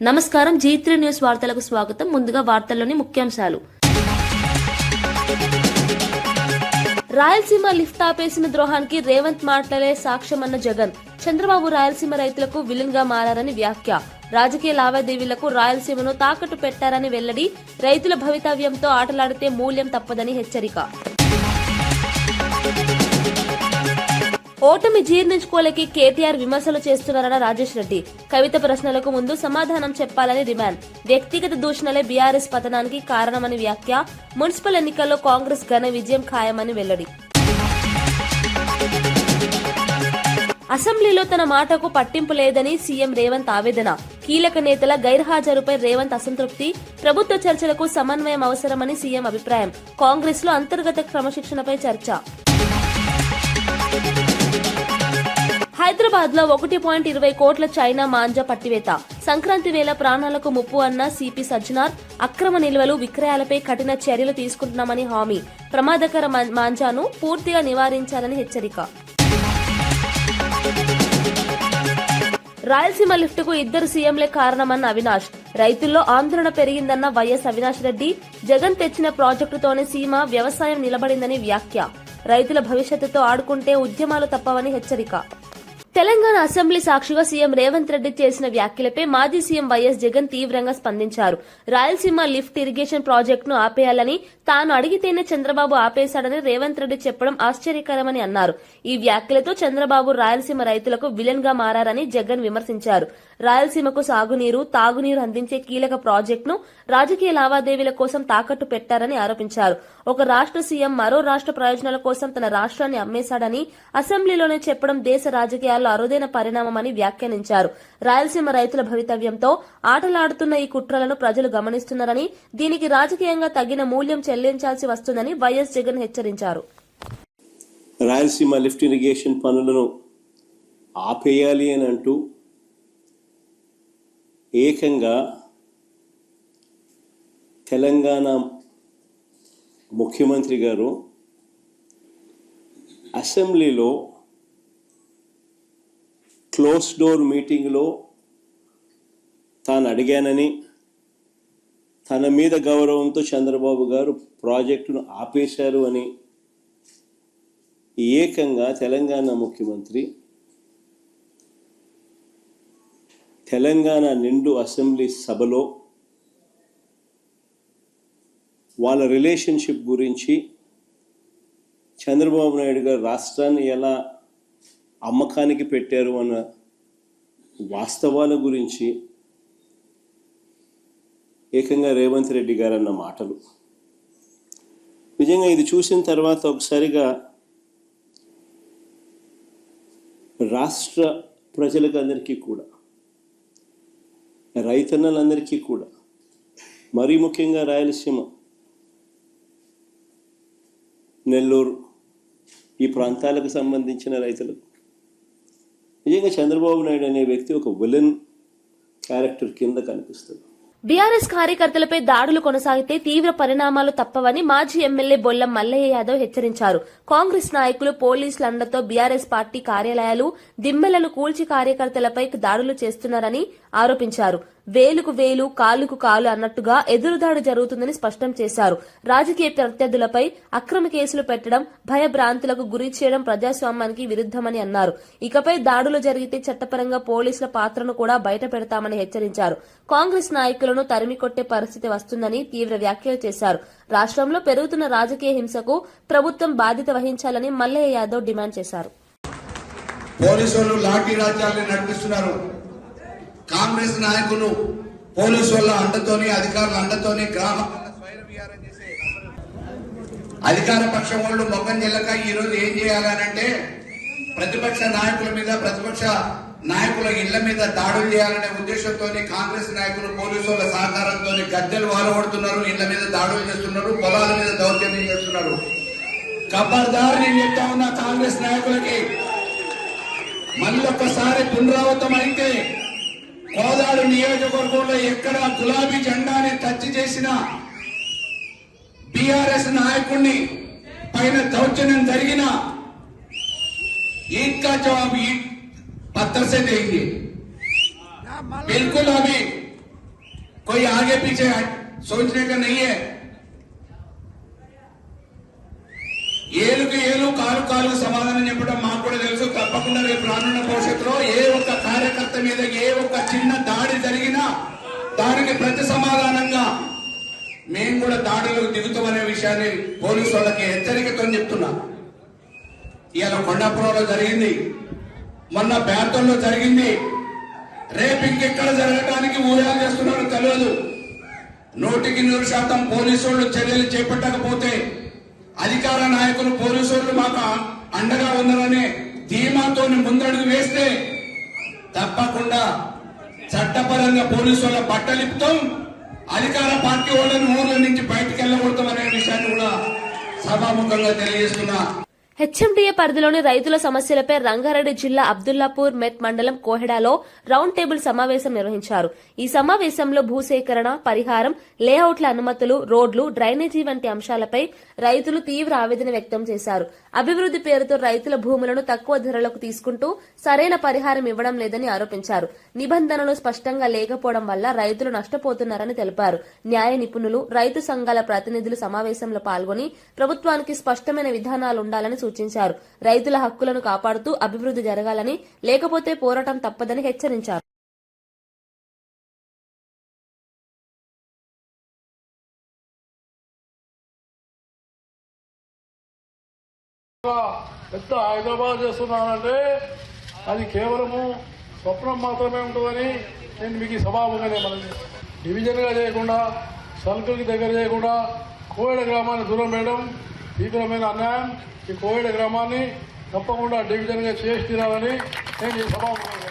నమస్కారం. G3 news వార్తలకు స్వాగతం. ముందుగా వార్తల్లోని ముఖ్యాంశాలు. రాయలసీమ లిఫ్ట్ ఆపేసిన ద్రోహానికి రేవంత్ మాటలే సాక్ష్యమన్న జగన్. చంద్రబాబు రాయలసీమ రైతులకు విలన్ గా మారారని వ్యాఖ్య. రాజకీయ లావాదేవీలకు రాయలసీమను తాకట్టు పెట్టారని వెల్లడి. రైతుల భవితవ్యంతో ఆటలాడితే మూల్యం తప్పదని హెచ్చరిక. ఓటమి జీర్ణించుకోలేకి కేటీఆర్ విమర్శలు చేస్తున్నారన్న రాజేష్ రెడ్డి. కవిత ప్రశ్నలకు ముందు సమాధానం చెప్పాలని డిమాండ్. వ్యక్తిగత దూషణలే బీఆర్ఎస్ పతనానికి కారణమని వ్యాఖ్య. మున్సిపల్ ఎన్నికల్లో కాంగ్రెస్ ఘన విజయం ఖాయమని వెల్లడి. అసెంబ్లీలో తన మాటకు పట్టింపు లేదని సీఎం రేవంత్ ఆవేదన. కీలక నేతల గైర్హాజరుపై రేవంత్ అసంతృప్తి. ప్రభుత్వ చర్చలకు సమన్వయం అవసరమని సీఎం అభిప్రాయం. కాంగ్రెస్ లో అంతర్గత క్రమశిక్షణపై చర్చ. హైదరాబాద్ లో 1.20 కోట్ల చైనా మాంజా పట్టివేత. సంక్రాంతి వేళ ప్రాణాలకు ముప్పు అన్న సిపి సజ్జనార్. అక్రమ నిల్వలు విక్రయాలపై కఠిన చర్యలు తీసుకుంటున్నామని హామీ. ప్రమాదకర మాంజాను పూర్తిగా నివారించాలని హెచ్చరిక. రాయలసీమ లిఫ్ట్ కు 2 సీఎంలే కారణమన్న అవినాష్. రైతుల్లో ఆందోళన పెరిగిందన్న వైఎస్ అవినాష్ రెడ్డి. జగన్ తెచ్చిన ప్రాజెక్టుతోనే సీమ వ్యవసాయం నిలబడిందని వ్యాఖ్య. రైతుల భవిష్యత్తుతో ఆడుకుంటే ఉద్యమాలు తప్పవని హెచ్చరిక. తెలంగాణ అసెంబ్లీ సాక్షిగా సీఎం రేవంత్ రెడ్డి చేసిన వ్యాఖ్యలపై మాజీ సీఎం వైఎస్ జగన్ తీవ్రంగా స్పందించారు. రాయలసీమ లిఫ్ట్ ఇరిగేషన్ ప్రాజెక్టును ఆపేయాలని తాను అడిగితేనే చంద్రబాబు ఆపేశాడని రేవంత్ రెడ్డి చెప్పడం ఆశ్చర్యకరమని అన్నారు. ఈ వ్యాఖ్యలతో చంద్రబాబు రాయలసీమ రైతులకు విలన్ గా మారారని జగన్ విమర్శించారు. రాయలసీమకు సాగునీరు, తాగునీరు అందించే కీలక ప్రాజెక్టును రాజకీయ లావాదేవీల కోసం తాకట్టు పెట్టారని ఆరోపించారు. ఒక రాష్ట్ర సీఎం మరో రాష్ట్ర ప్రయోజనాల కోసం తన రాష్ట్రాన్ని అమ్మేశాడని అసెంబ్లీలోనే చెప్పడం దేశ రాజకీయాల్లో అరుదైన పరిణామమని వ్యాఖ్యానించారు. రాయలసీమ రైతుల భవితవ్యంతో ఆటలాడుతున్న ఈ కుట్రలను ప్రజలు గమనిస్తున్నారని, దీనికి రాజకీయంగా తగిన మూల్యం చెల్లించాల్సి వస్తుందని వైఎస్ జగన్ హెచ్చరించారు. రాయలసీమ లిఫ్ట్ ఇరిగేషన్ పనులను ఆపేయాలి అని అంటూ ఏకంగా తెలంగాణ ముఖ్యమంత్రి గారు అసెంబ్లీలో క్లోజ్ డోర్ మీటింగ్లో తాను అడిగానని, తన మీద గౌరవంతో చంద్రబాబు గారు ప్రాజెక్టును ఆపేశారు అని ఏకంగా తెలంగాణ ముఖ్యమంత్రి తెలంగాణ నిండు అసెంబ్లీ సభలో వాళ్ళ రిలేషన్షిప్ గురించి, చంద్రబాబు నాయుడు గారు రాష్ట్రాన్ని ఎలా అమ్మకానికి పెట్టారు అన్న వాస్తవాల గురించి ఏకంగా రేవంత్ రెడ్డి గారు అన్న మాటలు నిజంగా ఇది చూసిన తర్వాత ఒకసారిగా రాష్ట్ర ప్రజలకు అందరికీ కూడా, రైతన్నలందరికీ కూడా, మరీ ముఖ్యంగా రాయలసీమ, నెల్లూరు ఈ ప్రాంతాలకు సంబంధించిన రైతులకు నిజంగా చంద్రబాబు నాయుడు అనే వ్యక్తి ఒక విలన్ క్యారెక్టర్ కింద కనిపిస్తుంది. బీఆర్ఎస్ కార్యకర్తలపై దాడులు కొనసాగితే తీవ్ర పరిణామాలు తప్పవని మాజీ ఎమ్మెల్యే బొల్లం మల్లయ్య యాదవ్ హెచ్చరించారు. కాంగ్రెస్ నాయకులు పోలీసుల అండతో బీఆర్ఎస్ పార్టీ కార్యాలయాలు, దిమ్మెలను కూల్చి కార్యకర్తలపై దాడులు చేస్తున్నారని ఆరోపించారు. వేలుకు వేలు, కాలుకు కాలు అన్నట్టుగా ఎదురుదాడి జరుగుతుందని స్పష్టం చేశారు. రాజకీయ ప్రత్యర్థులపై అక్రమ కేసులు పెట్టడం, భయభ్రాంతులకు గురి చేయడం ప్రజాస్వామ్యానికి విరుద్దమని అన్నారు. ఇకపై దాడులు జరిగితే చట్టపరంగా పోలీసుల పాత్రను కూడా బయట పెడతామని హెచ్చరించారు. కాంగ్రెస్ నాయకులను తరిమికొట్టే పరిస్థితి వస్తుందని తీవ్ర వ్యాఖ్యలు చేశారు. రాష్ట్రంలో పెరుగుతున్న రాజకీయ హింసకు ప్రభుత్వం బాధ్యత వహించాలని మల్లయ్య యాదవ్ డిమాండ్ చేశారు. పోలీసులు లాఠీ రాజ్యాన్ని నడిపిస్తున్నారు. కాంగ్రెస్ నాయకులు పోలీసు వాళ్ళ అండతోని, అధికారుల అండతోని గ్రామాల స్వైర విహారం చేసే అధికార పక్షం వాళ్ళు మొగ్గం చెల్లక ఈ రోజు ఏం చేయాలనంటే ప్రతిపక్ష నాయకుల మీద, ప్రతిపక్ష నాయకుల ఇళ్ల మీద దాడులు చేయాలనే ఉద్దేశంతో కాంగ్రెస్ నాయకులు పోలీసు వాళ్ళ సహకారంతో గద్దెలు వాలగొడుతున్నారు, ఇళ్ల మీద దాడులు చేస్తున్నారు, పొలాల మీద దౌర్జన్యం చేస్తున్నారు. ఖబర్దార్ నేను చెప్తా ఉన్న కాంగ్రెస్ నాయకులకి, మళ్ళొక్కసారి పునరావృతం అయితే కోదాడు నియోజకవర్గంలో ఎక్కడ గులాబీ జెండాని టచ్ చేసిన బీఆర్ఎస్ నాయకుడిని పైన దౌర్జన్యం జరిగిన ఈద్గా జవాబు पत्थर से देंगे। बिल्कुल अभी कोई आगे पीछे सोचने का नहीं है। ఏలుకి ఏలు కాలు కాలుకు సమాధానం చెప్పడం మాకు కూడా తెలుసు. తప్పకుండా రేపు రానున్న భవిష్యత్తులో ఏ ఒక్క కార్యకర్త మీద ఏ ఒక్క చిన్న దాడి జరిగినా దానికి ప్రతి సమాధానంగా మేము కూడా దాడులకు దిగుతామనే విషయాన్ని పోలీసు వాళ్ళకి హెచ్చరికతో చెప్తున్నా. ఇవాళ కొండాపురంలో జరిగింది, మొన్న బేర్తల్లో జరిగింది, రేపు ఇంకెక్కడ జరగడానికి ఊహలు చేస్తున్నారో తెలియదు. 100% పోలీసు వాళ్ళు చర్యలు చేపట్టకపోతే అధికార నాయకులు పోలీసు వాళ్ళు మాకు అండగా ఉన్నారనే ధీమాతో ముందడుగు వేస్తే తప్పకుండా చట్టపరంగా పోలీసు వాళ్ళ బట్టలిపుతాం, అధికార పార్టీ వాళ్ళని ఊర్ల నుంచి బయటకు వెళ్ళగొడతాం అనే విషయాన్ని కూడా సభాముఖంగా తెలియజేస్తున్నా. హెచ్ఎండిఏ పరిధిలోని రైతుల సమస్యలపై రంగారెడ్డి జిల్లా అబ్దుల్లాపూర్ మెట్ మండలం కోహెడాలో రౌండ్ టేబుల్ సమావేశం నిర్వహించారు. ఈ సమావేశంలో భూసేకరణ, పరిహారం, లేఅవుట్ల అనుమతులు, రోడ్లు, డ్రైనేజీ వంటి అంశాలపై రైతులు తీవ్ర ఆవేదన వ్యక్తం చేశారు. అభివృద్ది పేరుతో రైతుల భూములను తక్కువ ధరలకు తీసుకుంటూ సరైన పరిహారం ఇవ్వడం లేదని ఆరోపించారు. నిబంధనలు స్పష్టంగా లేకపోవడం వల్ల రైతులు నష్టపోతున్నారని తెలిపారు. న్యాయ నిపుణులు, రైతు సంఘాల ప్రతినిధులు సమావేశంలో పాల్గొని ప్రభుత్వానికి స్పష్టమైన విధానాలుండాలని సూచించారు. రైతుల హక్కులను కాపాడుతూ అభివృద్ది జరగాలని, లేకపోతే పోరాటం తప్పదని హెచ్చరించారు. పెద్ద హైదరాబాద్ చేస్తున్నానంటే అది కేవలము స్వప్నం మాత్రమే ఉంటుందని నేను మీకు ఈ సభాముఖంగా మనం డివిజన్గా చేయకుండా, సర్కిల్కి దగ్గర చేయకుండా కోయడ గ్రామాన్ని దూరం వేయడం తీవ్రమైన అన్యాయం. ఈ కోయడ గ్రామాన్ని తప్పకుండా డివిజన్గా చేసి తీరాలని నేను ఈ సభాముఖంగా.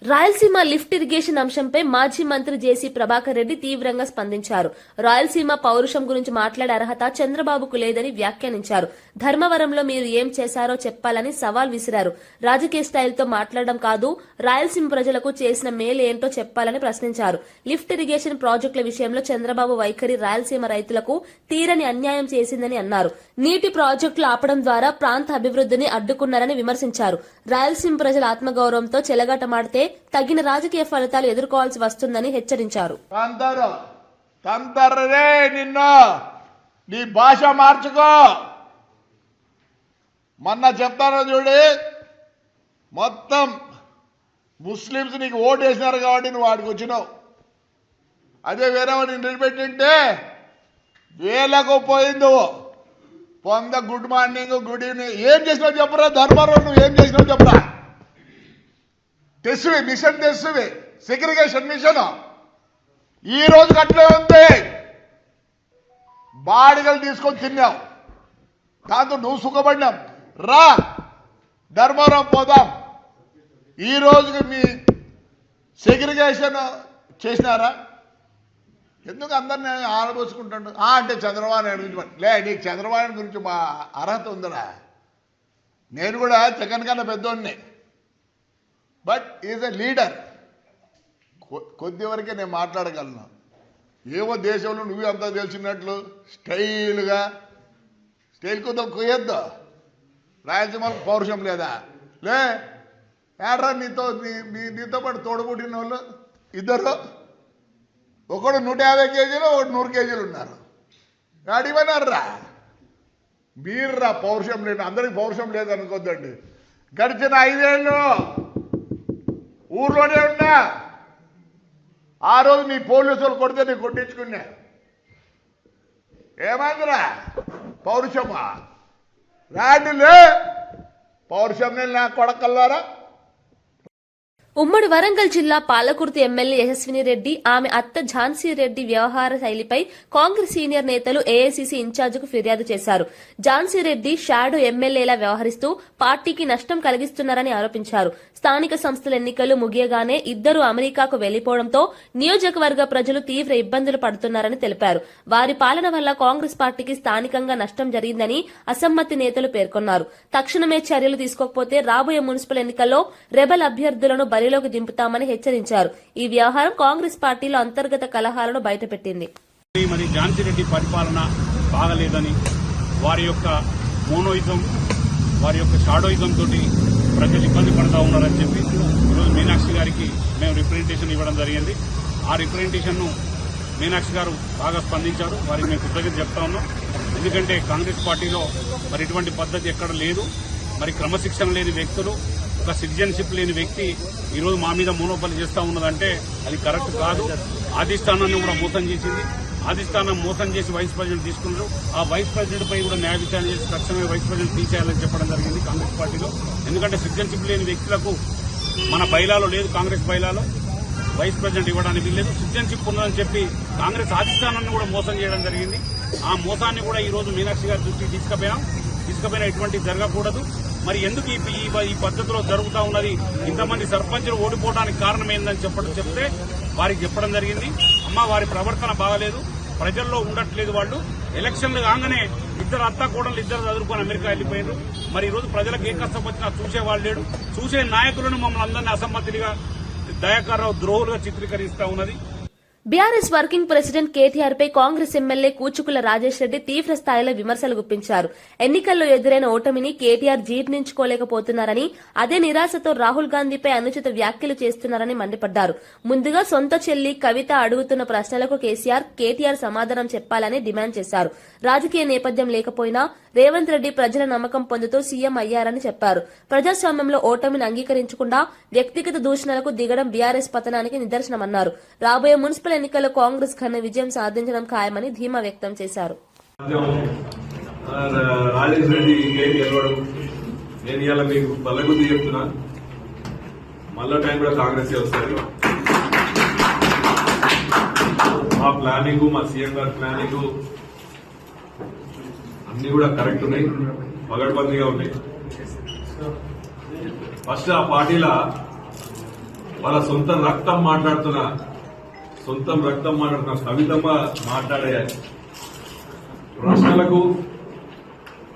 రాయలసీమ లిఫ్ట్ ఇరిగేషన్ అంశంపై మాజీ మంత్రి జేసీ ప్రభాకర్ రెడ్డి తీవ్రంగా స్పందించారు. రాయలసీమ పౌరుషం గురించి మాట్లాడే అర్హత చంద్రబాబుకు లేదని వ్యాఖ్యానించారు. ధర్మవరంలో మీరు ఏం చేశారో చెప్పాలని సవాల్ విసిరారు. రాజకీయ స్టైల్తో మాట్లాడడం కాదు, రాయలసీమ ప్రజలకు చేసిన మేలు ఏంటో చెప్పాలని ప్రశ్నించారు. లిఫ్ట్ ఇరిగేషన్ ప్రాజెక్టుల విషయంలో చంద్రబాబు వైఖరి రాయలసీమ రైతులకు తీరని అన్యాయం చేసిందని అన్నారు. నీటి ప్రాజెక్టులు ఆపడం ద్వారా ప్రాంత అభివృద్ధిని అడ్డుకున్నారని విమర్శించారు. రాయలసీమ ప్రజల ఆత్మగౌరవంతో చెలగాటమాడితే తగిన రాజకీయ ఫలితాలు ఎదుర్కోవాల్సి వస్తుందని హెచ్చరించారు. నిన్ను నీ భాష మార్చుకో. మొన్న చెప్తాను చూడు, మొత్తం ముస్లింస్ నీకు ఓటు వేసినారు కాబట్టి నువ్వు వాడికి వచ్చినావు. అదే వేరే వాడిని నిలబెట్టింటే వేలకు పోయింది. పొంద గుడ్ మార్నింగ్, గుడ్ ఈవినింగ్ ఏం చేసినావు చెప్పరా? ధర్మవరం నువ్వు ఏం చేసినావు చెప్పరా? తెస్సువి మిషన్, తెస్సువి సెగ్రిగేషన్ మిషన్ ఈ రోజు అట్లే ఉంది. బాడిగలు తీసుకొని తిన్నావు, దాంతో నువ్వు సుఖపడినావు. రా ధర్మవరం పోదాం. ఈ రోజుకి మీ సెగ్రిగేషన్ చేసినారా? ఎందుకు అందరిని ఆలోచించుకుంటాడు? అంటే చంద్రబాబు నాయుడు గురించి లే, నీకు చంద్రబాబు నాయుడు గురించి మా అర్హత ఉందరా? నేను కూడా జగన్ కన్నా పెద్దోడిని, బట్ ఈజ్ ఎ లీడర్. కొద్ది వరకే నేను మాట్లాడగలను. ఏవో దేశంలో నువ్వు అంతా తెలిసినట్లు స్టైల్గా స్టైల్ కొద్దాం కొయ్యొద్దు. రాయలసీమకు పౌరుషం లేదా? లే ఏడ్రా నీతో పాటు తోడుపుట్టిన వాళ్ళు ఇద్దరు, ఒకడు 150 కేజీలు, ఒకడు 100 కేజీలు ఉన్నారు. అడిగిపోయినారా మీర్రా? పౌరుషం లేదు, అందరికి పౌరుషం లేదనుకోద్దండి. గడిచిన 5 ఏళ్ళు ఊర్లోనే ఉన్నా. ఆ రోజు నీ పోలీసులు కొడితే నీ కొట్టించుకున్నా. ఏమైందిరా? పౌరుషమా? రాండిలే పౌరుషం నా కొడకల్లారా. ఉమ్మడి వరంగల్ జిల్లా పాలకుర్తి ఎమ్మెల్యే యశస్విని రెడ్డి, ఆమె అత్త ఝాన్సీ రెడ్డి వ్యవహార శైలిపై కాంగ్రెస్ సీనియర్ నేతలు ఏఐసీసీ ఇన్ఛార్జికు ఫిర్యాదు చేశారు. ఝాన్సీ రెడ్డి షాడో ఎమ్మెల్యేలా వ్యవహరిస్తూ పార్టీకి నష్టం కలిగిస్తున్నారని ఆరోపించారు. స్థానిక సంస్థల ఎన్నికలు ముగియగానే ఇద్దరు అమెరికాకు వెళ్లిపోవడంతో నియోజకవర్గ ప్రజలు తీవ్ర ఇబ్బందులు పడుతున్నారని తెలిపారు. వారి పాలన వల్ల కాంగ్రెస్ పార్టీకి స్థానికంగా నష్టం జరిగిందని అసమ్మతి నేతలు పేర్కొన్నారు. తక్షణమే చర్యలు తీసుకోకపోతే రాబోయే మున్సిపల్ ఎన్నికల్లో రెబల్ అభ్యర్థులను బరిలోకి దింపుతామని హెచ్చరించారు. ఈ వ్యవహారం కాంగ్రెస్ పార్టీలో అంతర్గత కలహాలను బయటపెట్టింది. మరి ఝాన్సీ రెడ్డి పరిపాలన బాగలేదని, వారి యొక్క మోనోయిజం, వారి యొక్క షాడోయిజం తోటి ప్రజలు ఇబ్బంది పడుతూ ఉన్నారని చెప్పి ఈరోజు మీనాక్షి గారికి మేము రిప్రజెంటేషన్ ఇవ్వడం జరిగింది. ఆ రిప్రజెంటేషన్ను మీనాక్షి గారు బాగా స్పందించారు. వారికి మేము కృతజ్ఞత చెప్తా ఉన్నాం. ఎందుకంటే కాంగ్రెస్ పార్టీలో మరి ఇటువంటి పద్ధతి ఎక్కడ లేదు. మరి క్రమశిక్షణ లేని వ్యక్తులు, ఒక సిటిజన్షిప్ లేని వ్యక్తి ఈరోజు మా మీద మోనోపలి చేస్తా ఉన్నదంటే అది కరెక్ట్ కాదు. అధిష్టానాన్ని కూడా మోసం చేసింది. అధిష్టానం మోసం చేసి వైస్ ప్రెసిడెంట్ తీసుకున్నారు. ఆ వైస్ ప్రెసిడెంట్ పై కూడా న్యాయ విచారణ చేసి తక్షణమే వైస్ ప్రెసిడెంట్ తీసేయాలని చెప్పడం జరిగింది కాంగ్రెస్ పార్టీలో. ఎందుకంటే సిటిజన్షిప్ లేని వ్యక్తులకు మన బైలాలో లేదు, కాంగ్రెస్ బైలాలో వైస్ ప్రెసిడెంట్ ఇవ్వడానికి వీల్లేదు. సిటిజన్షిప్ ఉన్నదని చెప్పి కాంగ్రెస్ అధిష్టానాన్ని కూడా మోసం చేయడం జరిగింది. ఆ మోసాన్ని కూడా ఈ రోజు మీనాక్షి గారి దృష్టికి తీసుకుపోయినా ఇటువంటివి జరగకూడదు. మరి ఎందుకు ఈ పద్ధతిలో జరుగుతూ ఉన్నది, ఇంతమంది సర్పంచులు ఓడిపోవడానికి కారణం ఏందని చెప్తే వారికి చెప్పడం జరిగింది. అమ్మ వారి ప్రవర్తన బాగలేదు, ప్రజల్లో ఉండట్లేదు. వాళ్ళు ఎలక్షన్లు కాగానే ఇద్దరు అత్త కూడలు ఇద్దరు చదువుకొని అమెరికా వెళ్లిపోయారు. మరి ఈ రోజు ప్రజలకు ఏ కష్టం వచ్చినా చూసేవాళ్ళు లేడు. చూసే నాయకులను మమ్మల్ని అందరినీ అసమ్మతిగా దయాకర్రావు ద్రోహులుగా చిత్రీకరిస్తా ఉన్నది. బీఆర్ఎస్ వర్కింగ్ ప్రెసిడెంట్ కేటీఆర్ పై కాంగ్రెస్ ఎమ్మెల్యే కూచుకుల రాజేష్ రెడ్డి తీవ్ర స్థాయిలో విమర్శలు గుప్పించారు. ఎన్నికల్లో ఎదురైన ఓటమిని కేటీఆర్ జీర్ణించుకోలేకపోతున్నారని, అదే నిరాశతో రాహుల్ గాంధీపై అనుచిత వ్యాఖ్యలు చేస్తున్నారని మండిపడ్డారు. ముందుగా సొంత చెల్లి కవిత అడుగుతున్న ప్రశ్నలకు కేటీఆర్ సమాధానం చెప్పాలని డిమాండ్ చేశారు. రాజకీయ నేపథ్యం లేకపోయినా రేవంత్ రెడ్డి ప్రజల నమ్మకం పొందుతూ సీఎం అయ్యారని చెప్పారు. ప్రజాస్వామ్యంలో ఓటమిని అంగీకరించకుండా వ్యక్తిగత దూషణలకు దిగడం బీఆర్ఎస్ పతనానికి నిదర్శనమన్నారు. రాబోయే మున్సిపల్ ఎన్నికల్లో కాంగ్రెస్ ఘన విజయం సాధించడం ఖాయమని ధీమా వ్యక్తం చేశారు. రాజేష్ రెడ్డి ఇంకేం గెలవడం, నేను ఇలా మీకు బల్లగుద్ది చెప్తున్నా, మళ్ళా టైం కూడా కాంగ్రెస్ వస్తుంది. మా ప్లానింగ్, మా సీఎం గారి ప్లానింగ్ అన్ని కూడా కరెక్ట్ ఉన్నాయి, పగడ్బందీగా ఉన్నాయి. ఫస్ట్ ఆ పార్టీల వాళ్ళ సొంత రక్తం మాట్లాడుతున్న కవితమ్మ మాట్లాడే ప్రశ్నలకు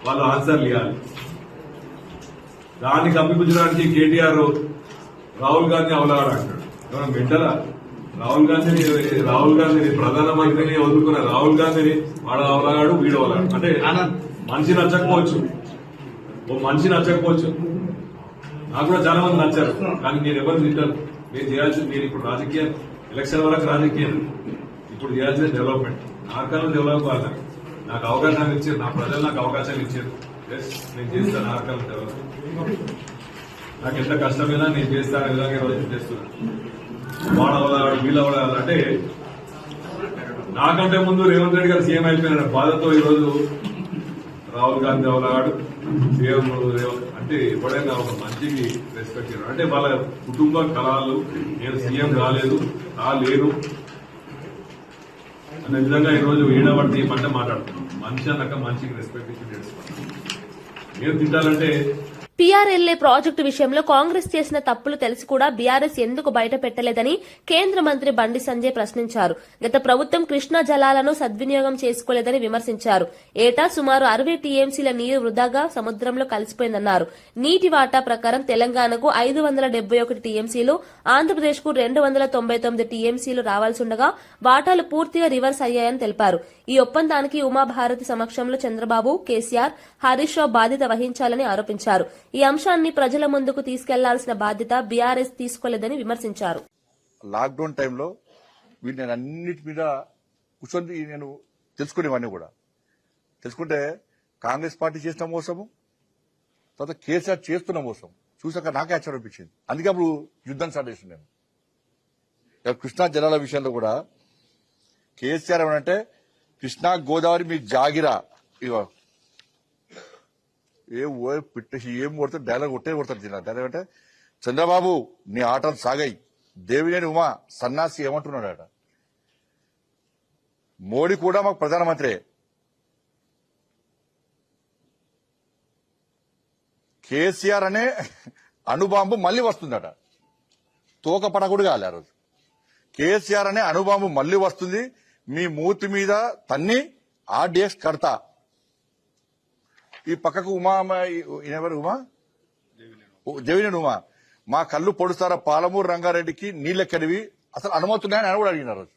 వాళ్ళు ఆన్సర్లు ఇవ్వాలి. దాన్ని కప్పిపుచ్చడానికి కేటీఆర్ రాహుల్ గాంధీ అవలాడు అంటాడు. మనం వింటారా? రాహుల్ గాంధీని ప్రధానమంత్రిని వదులుకున్న రాహుల్ గాంధీని వాడు అవలాడు, వీడు అవలాడు. అంటే మనిషి నచ్చకపోవచ్చు, నాకు కూడా చాలా మంది నచ్చారు. కానీ నేను ఎవరు తింటాను? నేను చేయాల్సింది, నేను ఇప్పుడు రాజకీయం ఎలక్షన్ వరకు రాజకీయం, ఇప్పుడు చేయాల్సిన డెవలప్మెంట్. నార్కల్లో డెవలప్ కావాలి. నాకు అవకాశాలు ఇచ్చారు, నా ప్రజలు నాకు అవకాశాలు ఇచ్చారు. నేను చేస్తాను నార్కల్ డెవలప్మెంట్. నాకు ఎంత కష్టమైనా నేను చేస్తాను, విధంగా రోజు చేస్తున్నాను. వాడవలాడు, వీళ్ళవడాలి అంటే నాకంటే ముందు రేవంత్ రెడ్డి గారు సీఎం అయిపోయిన బాధతో ఈరోజు రాహుల్ గాంధీ అవలాడు సీఎం అంటే ఎప్పుడైనా ఒక మంచికి రెస్పెక్ట్ చేయడం అంటే వాళ్ళ కుటుంబ కళలు, నేను సీఎం కాలేదు లేను అనే విధంగా ఈరోజు ఈడబట్టి మంటే మాట్లాడుతున్నాం. మనిషి అన్నాక మనిషికి రెస్పెక్ట్ ఇచ్చి నేర్చుకున్నాం. మీరు తింటాలంటే పీఆర్ఎల్ఏ ప్రాజెక్టు విషయంలో కాంగ్రెస్ చేసిన తప్పులు తెలిసి కూడా బీఆర్ఎస్ ఎందుకు బయట పెట్టలేదని కేంద్ర మంత్రి బండి సంజయ్ ప్రశ్నించారు. గత ప్రభుత్వం కృష్ణా జలాలను సద్వినియోగం చేసుకోలేదని విమర్శించారు. ఏటా సుమారు 60 టీఎంసీల నీరు వృధాగా సముద్రంలో కలిసిపోయిందన్నారు. నీటి వాటా ప్రకారం తెలంగాణకు 571 టీఎంసీలు, ఆంధ్రప్రదేశ్కు 299 టీఎంసీలు రావాల్సిండగా వాటాలు పూర్తిగా రివర్స్ అయ్యాయని తెలిపారు. ఈ ఒప్పందానికి ఉమాభారతి సమక్షంలో చంద్రబాబు, కేసీఆర్, హరీష్ రావు బాధ్యత వహించాలని ఆరోపించారు. ఈ అంశాన్ని ప్రజల ముందుకు తీసుకెళ్లాల్సిన బాధ్యత బీఆర్ఎస్ తీసుకోలేదని విమర్శించారు. లాక్డౌన్ టైంలో వీళ్ళు అన్నిటి మీద కూర్చొని నేను తెలుసుకునేవాడిని కూడా. తెలుసుకుంటే కాంగ్రెస్ పార్టీ చేసిన మోసము, తర్వాత కేసీఆర్ చేస్తున్న మోసం చూసాక నాకే ఆశ్చర్యం అనిపించింది. అందుకే అప్పుడు యుద్ధం స్టార్ట్ చేసింది నేను. కృష్ణా జలాల విషయంలో కూడా కేసీఆర్ ఏమంటే కృష్ణా గోదావరి మీ జాగిరా, ఇగో ఏం కొడతారు డైలాగ్ కొడతారు జిల్లా డైలాగ్ అంటే చంద్రబాబు నీ ఆటలు సాగాయి, దేవినేని ఉమా సన్నాసి ఏమంటున్నాడట. మోడీ కూడా మాకు ప్రధానమంత్రి, కేసీఆర్ అనే అణుబాంబు మళ్లీ వస్తుందట. తోక పడకూడదు కాలే ఆ రోజు. కేసీఆర్ అనే అణుబాంబు మళ్లీ వస్తుంది, మీ మూతి మీద తన్ని ఆర్డీఎక్స్ కడతా. ఈ పక్కకు ఉమా ఎవరు ఉమా దేవినేని ఉమా మా కళ్ళు పొడుస్తారా పాలమూరు రంగారెడ్డికి నీళ్ళెక్కడివి అసలు అనుమతున్నాయని ఆయన కూడా అడిగిన రోజు.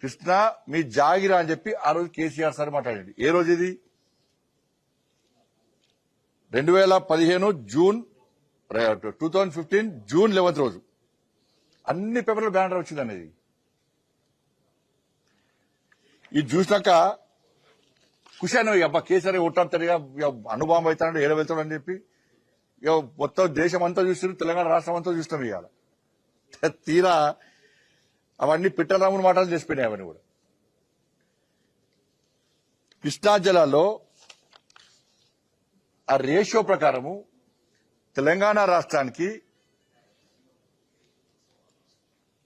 కృష్ణ మీ జాగిరా అని చెప్పి ఆ రోజు కేసీఆర్ సార్ మాట్లాడండి. ఏ రోజు ఇది? 2015 జూన్ 2015 జూన్ 11 రోజు అన్ని పేపర్లు బ్యానర్ వచ్చింది అనేది. ఇది చూసినాక ఖుషాను అబ్బా కేసీఆర్ కొట్టాడుతాడు ఇక అనుభవం అవుతాడు ఏడ వెళ్తాడు అని చెప్పి ఇక మొత్తం దేశం అంతా చూస్తున్నారు, తెలంగాణ రాష్ట్రం అంతా చూస్తున్నాం. ఇవాళ తీరా అవన్నీ పిట్టరాముని మాటలు చేసిపోయినాయి. అవన్నీ కూడా కృష్ణా జిల్లాలో ఆ రేషియో ప్రకారము తెలంగాణ రాష్ట్రానికి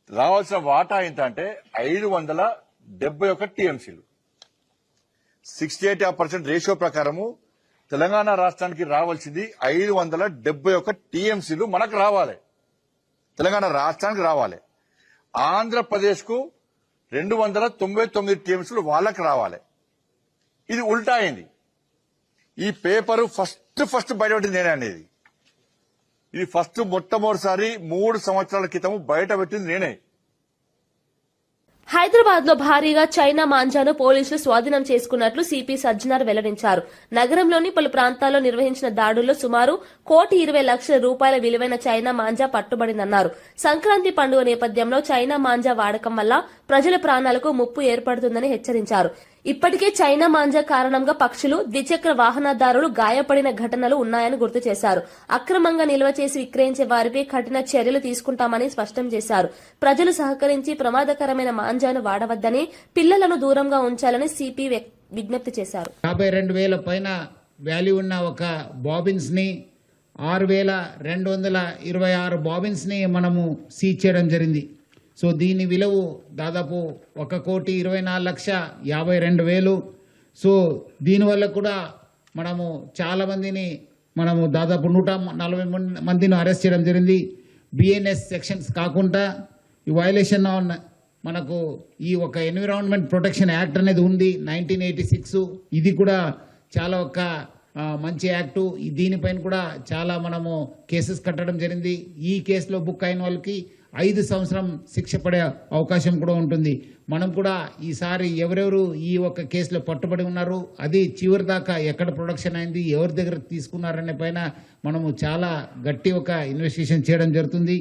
రావాల్సిన వాటా ఎంత అంటే 571 టీఎంసీలు. 68% రేషియో ప్రకారము తెలంగాణ రాష్ట్రానికి రావాల్సింది 571 టీఎంసీలు మనకు రావాలి, తెలంగాణ రాష్ట్రానికి రావాలి. ఆంధ్రప్రదేశ్ కు 299 టీఎంసీలు వాళ్ళకి రావాలి. ఇది ఉల్టా అయింది. ఈ పేపరు ఫస్ట్ బయటపెట్టింది నేనే అనేది. ఇది మొట్టమొదటిసారి 3 సంవత్సరాల క్రితం బయట పెట్టింది నేనే. హైదరాబాద్ లో భారీగా చైనా మాంజాను పోలీసులు స్వాధీనం చేసుకున్నట్లు సిపి సజ్జనార్ వెల్లడించారు. నగరంలోని పలు ప్రాంతాల్లో నిర్వహించిన దాడుల్లో సుమారు 1,20,00,000 రూపాయల విలువైన చైనా మాంజా పట్టుబడిందన్నారు. సంక్రాంతి పండుగ నేపథ్యంలో చైనా మాంజా వాడకం వల్ల ప్రజల ప్రాణాలకు ముప్పు ఏర్పడుతుందని హెచ్చరించారు. ఇప్పటికే చైనా మాంజా కారణంగా పక్షులు, ద్విచక్ర వాహనదారులు గాయపడిన ఘటనలు ఉన్నాయని గుర్తు చేశారు. అక్రమంగా నిల్వ చేసి విక్రయించే వారిపై కఠిన చర్యలు తీసుకుంటామని స్పష్టం చేశారు. ప్రజలు సహకరించి ప్రమాదకరమైన మాంజాను వాడవద్దని, పిల్లలను దూరంగా ఉంచాలని సిపి విజ్ఞప్తి చేశారు. 52,000 పైన వాల్యూ ఉన్న ఒక బాబిన్స్ ని 6,226 బాబిన్స్ ని మనము సీజ్ చేయడం జరిగింది. సో దీని విలువ దాదాపు 1,24,52,000. సో దీనివల్ల కూడా మనము చాలా మందిని దాదాపు 140 మందిని అరెస్ట్ చేయడం జరిగింది. బిఎన్ఎస్ సెక్షన్స్ కాకుండా ఈ వైలేషన్ ఆన్ మనకు ఈ ఒక ఎన్విరాన్మెంట్ ప్రొటెక్షన్ యాక్ట్ అనేది ఉంది 1986. ఇది కూడా చాలా ఒక మంచి యాక్టు. దీనిపైన కూడా చాలా మనము కేసెస్ కట్టడం జరిగింది. ఈ కేసులో బుక్ అయిన వాళ్ళకి 5 సంవత్సరం శిక్ష పడే అవకాశం కూడా ఉంటుంది. మనం కూడా ఈసారి ఎవరెవరు ఈ ఒక కేసులో పట్టుబడి ఉన్నారు, అది చివరి దాకా ఎక్కడ ప్రొడక్షన్ అయింది, ఎవరి దగ్గర తీసుకున్నారనే పైన మనము చాలా గట్టి ఒక ఇన్వెస్టిగేషన్ చేయడం జరుగుతుంది.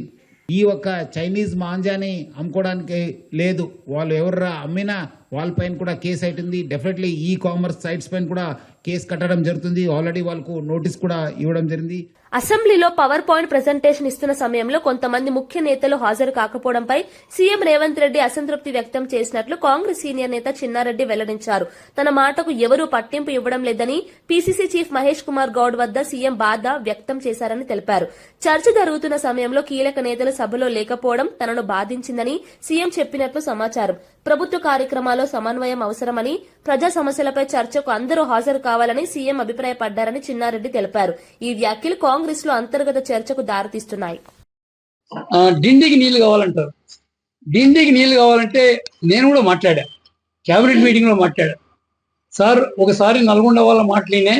ఈ ఒక చైనీస్ మాంజాని అమ్ముకోవడానికి లేదు, వాళ్ళు ఎవరు అమ్మినా వాళ్ళపైన కూడా కేసు అవుతుంది. డెఫినెట్లీ ఈ కామర్స్ సైట్స్ పైన కూడా కేసు కట్టడం జరుగుతుంది. ఆల్రెడీ వాళ్ళకు నోటీస్ కూడా ఇవ్వడం జరిగింది. అసెంబ్లీలో పవర్ పాయింట్ ప్రెజెంటేషన్ ఇస్తున్న సమయంలో కొంతమంది ముఖ్య నేతలు హాజరు కాకపోవడంపై సీఎం రేవంత్ రెడ్డి అసంతృప్తి వ్యక్తం చేసినట్లు కాంగ్రెస్ సీనియర్ నేత చిన్నారెడ్డి వెల్లడించారు. తన మాటకు ఎవరూ పట్టింపు ఇవ్వడం లేదని పీసీసీ చీఫ్ మహేష్ కుమార్ గౌడ్ వద్ద సీఎం బాధ వ్యక్తం చేశారని తెలిపారు. చర్చ జరుగుతున్న సమయంలో కీలక నేతలు సభలో లేకపోవడం తనను బాధించిందని సీఎం చెప్పినట్లు సమాచారం. ప్రభుత్వ కార్యక్రమాల్లో సమన్వయం అవసరమని, ప్రజా సమస్యలపై చర్చకు అందరూ హాజరు కావాలని సీఎం అభిప్రాయపడ్డారని చిన్నారెడ్డి తెలిపారు. ఈ వ్యాఖ్యలు కాంగ్రెస్ లో అంతర్గత చర్చకు దారితీస్తున్నాయి. డిండికి నీళ్లు కావాలంటారు. డిండికి నీళ్లు కావాలంటే నేను కూడా మాట్లాడా, క్యాబినెట్ మీటింగ్ లో మాట్లాడా. సార్ ఒకసారి నల్గొండ వాళ్ళ మాటలినే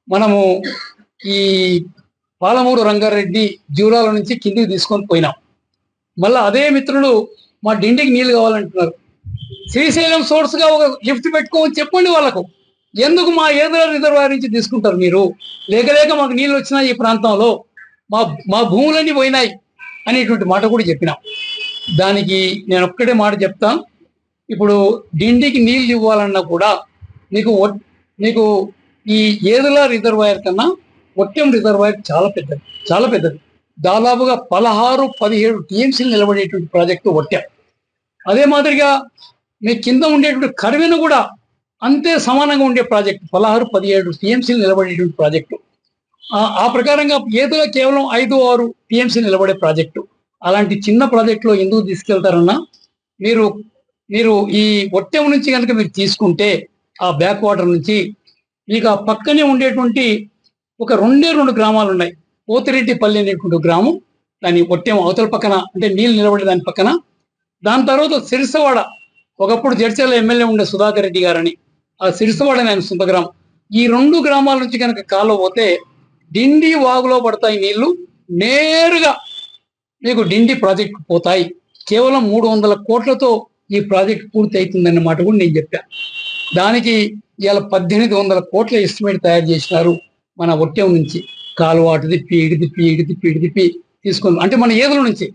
మనము ఈ పాలమూరు రంగారెడ్డి జూరాల నుంచి కిందికి తీసుకొని పోయినాం. మళ్ళీ అదే మిత్రులు మా డిండికి నీళ్లు కావాలంటున్నారు. శ్రీశైలం సోర్స్ గా ఒక లిఫ్ట్ పెట్టుకోమని చెప్పండి వాళ్ళకు. ఎందుకు మా ఏదైనా రిజర్వాయర్ నుంచి తీసుకుంటారు మీరు? లేక మాకు నీళ్ళు వచ్చినా ఈ ప్రాంతంలో మా భూములన్నీ పోయినాయి అనేటువంటి మాట కూడా చెప్పినాం. దానికి నేను ఒక్కటే మాట చెప్తాను. ఇప్పుడు డిండికి నీళ్ళు ఇవ్వాలన్నా కూడా నీకు ఈ ఏదుల రిజర్వాయర్ కన్నా ఒట్టెం రిజర్వాయర్ చాలా పెద్దది. దాదాపుగా 16-17 టీఎంసీలు నిలబడేటువంటి ప్రాజెక్టు ఒట్టెం. అదే మాదిరిగా మీ కింద ఉండేటువంటి కరివెను కూడా అంతే సమానంగా ఉండే ప్రాజెక్టు 16-17 టీఎంసీలు నిలబడేటువంటి ప్రాజెక్టు. ఆ ప్రకారంగా ఏదో కేవలం 5-6 టీఎంసీలు నిలబడే ప్రాజెక్టు. అలాంటి చిన్న ప్రాజెక్టులో ఎందుకు తీసుకెళ్తారన్నా, మీరు ఈ ఒట్టెం నుంచి కనుక మీరు తీసుకుంటే ఆ బ్యాక్ వాటర్ నుంచి మీకు ఆ పక్కనే ఉండేటువంటి ఒక 2 గ్రామాలు ఉన్నాయి. పోతిరెడ్డిపల్లి అనేటువంటి గ్రామం, దాని ఒట్టెం అవతల పక్కన, అంటే నీళ్ళు నిలబడే దాని పక్కన. దాని తర్వాత సిరిసవాడ, ఒకప్పుడు జడ్చర్ల ఎమ్మెల్యే ఉండే సుధాకర్ రెడ్డి గారని, ఆ సిరిసవాడ ఆయన సొంత గ్రామం. ఈ 2 గ్రామాల నుంచి కనుక కాలువ పోతే డిండి వాగులో పడతాయి నీళ్లు, నేరుగా మీకు డిండి ప్రాజెక్టు పోతాయి. కేవలం 300 కోట్లతో ఈ ప్రాజెక్ట్ పూర్తి అవుతుందన్న మాట కూడా నేను చెప్పా. దానికి ఇవాళ 1800 కోట్ల ఎస్టిమేట్ తయారు చేసినారు. మన ఒట్టెం నుంచి కాలువ అటు తిప్పి ఇటు తిప్పి తీసుకొని, అంటే మన ఏదుల నుంచి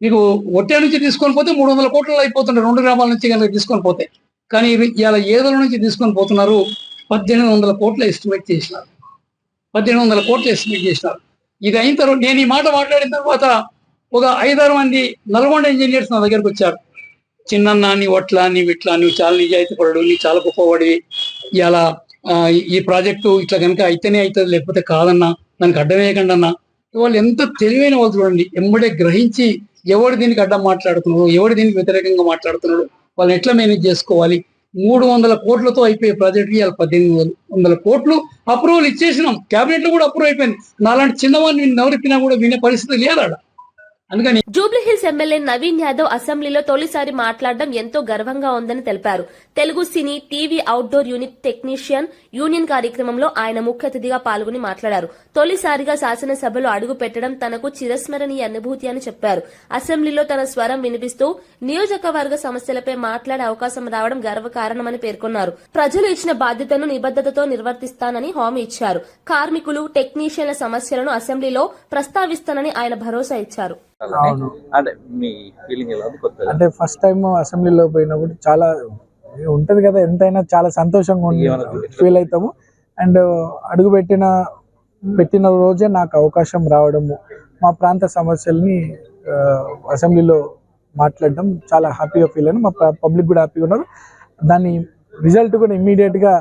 మీకు ఒట్టే నుంచి తీసుకొని పోతే 300 కోట్లు అయిపోతుంటారు 2 గ్రామాల నుంచి కనుక తీసుకొని పోతే. కానీ ఇలా ఏదల నుంచి తీసుకొని పోతున్నారు 1800 కోట్ల ఎస్టిమేట్ చేసినారు. 1800 కోట్లు ఎస్టిమేట్ చేసినారు. ఇది అయిన తర్వాత నేను ఈ మాట మాట్లాడిన తర్వాత ఒక 5-6 మంది నల్గొండ ఇంజనీర్స్ నా దగ్గరకు వచ్చారు. చిన్న నీ ఒట్లా నీ విట్లా నువ్వు చాలా నిజాయితీ పడు, నీ చాలా గొప్పవాడివి, ఇలా ఈ ప్రాజెక్టు ఇట్లా కనుక అయితేనే అవుతుంది లేకపోతే కాదన్నా, దానికి అడ్డమేయకండి అన్నా. వాళ్ళు ఎంత తెలివైన వాళ్ళు చూడండి, ఎంబడే గ్రహించి ఎవడు దీనికి అడ్డం మాట్లాడుతున్నాడు, ఎవడు దీనికి వ్యతిరేకంగా మాట్లాడుతున్నాడు, వాళ్ళని ఎట్లా మేనేజ్ చేసుకోవాలి. 300 కోట్లతో అయిపోయే ప్రాజెక్ట్కి ఇవాళ 1800 కోట్లు అప్రూవల్ ఇచ్చేసినాం. క్యాబినెట్ లో కూడా అప్రూవ్ అయిపోయింది. నాలాంటి చిన్నవాడిని నవరిపినా కూడా వినే పరిస్థితి లేదు. అందుకని జూబ్లీహిల్స్ ఎమ్మెల్యే నవీన్ యాదవ్ అసెంబ్లీలో తొలిసారి మాట్లాడడం ఎంతో గర్వంగా ఉందని తెలిపారు. తెలుగు సినీ TV outdoor unit technician union కార్యక్రమంలో ఆయన ముఖ్య అతిథిగా పాల్గొని మాట్లాడారు. తొలిసారిగా శాసనసభలో అడుగు పెట్టడం తనకు చిరస్మరణీయ అనుభూతి అని చెప్పారు. అసెంబ్లీలో తన స్వరం వినిపిస్తూ నియోజకవర్గ సమస్యలపై మాట్లాడే అవకాశం రావడం గర్వకారణమని పేర్కొన్నారు. ప్రజలు ఇచ్చిన బాధ్యతను నిబద్దతతో నిర్వర్తిస్తానని హామీ ఇచ్చారు. కార్మికులు, టెక్నీషియన్ల సమస్యలను అసెంబ్లీలో ప్రస్తావిస్తానని ఆయన భరోసా ఇచ్చారు. అంటే ఫస్ట్ టైం అసెంబ్లీలో పోయినప్పుడు చాలా ఉంటది కదా, ఎంతైనా చాలా సంతోషంగా ఫీల్ అవుతాము. అండ్ అడుగు పెట్టిన రోజే నాకు అవకాశం రావడము, మా ప్రాంత సమస్యల్ని అసెంబ్లీలో మాట్లాడడం చాలా హ్యాపీగా ఫీల్ అయ్యాను. మా పబ్లిక్ కూడా హ్యాపీగా ఉన్నారు. దాని రిజల్ట్ కూడా ఇమ్మీడియట్ గా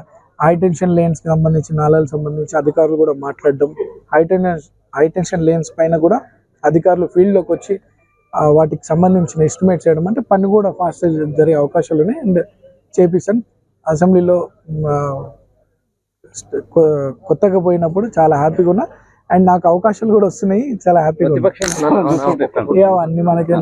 హై టెన్షన్ లేన్స్ కి సంబంధించి, నాళాలకు సంబంధించి అధికారులు కూడా మాట్లాడడం, హై టెన్షన్ లేన్స్ పైన కూడా అధికారులు ఫీల్డ్లోకి వచ్చి వాటికి సంబంధించిన ఎస్టిమేట్ చేయడం, అంటే పని కూడా ఫాస్ట్ జరిగే అవకాశాలు ఉన్నాయి. అండ్ చేపిస్తాను. అసెంబ్లీలో కొత్తగా పోయినప్పుడు చాలా హ్యాపీగా ఉన్నా. అండ్ నాకు అవకాశాలు కూడా వస్తున్నాయి, చాలా హ్యాపీగా అన్ని మనకి.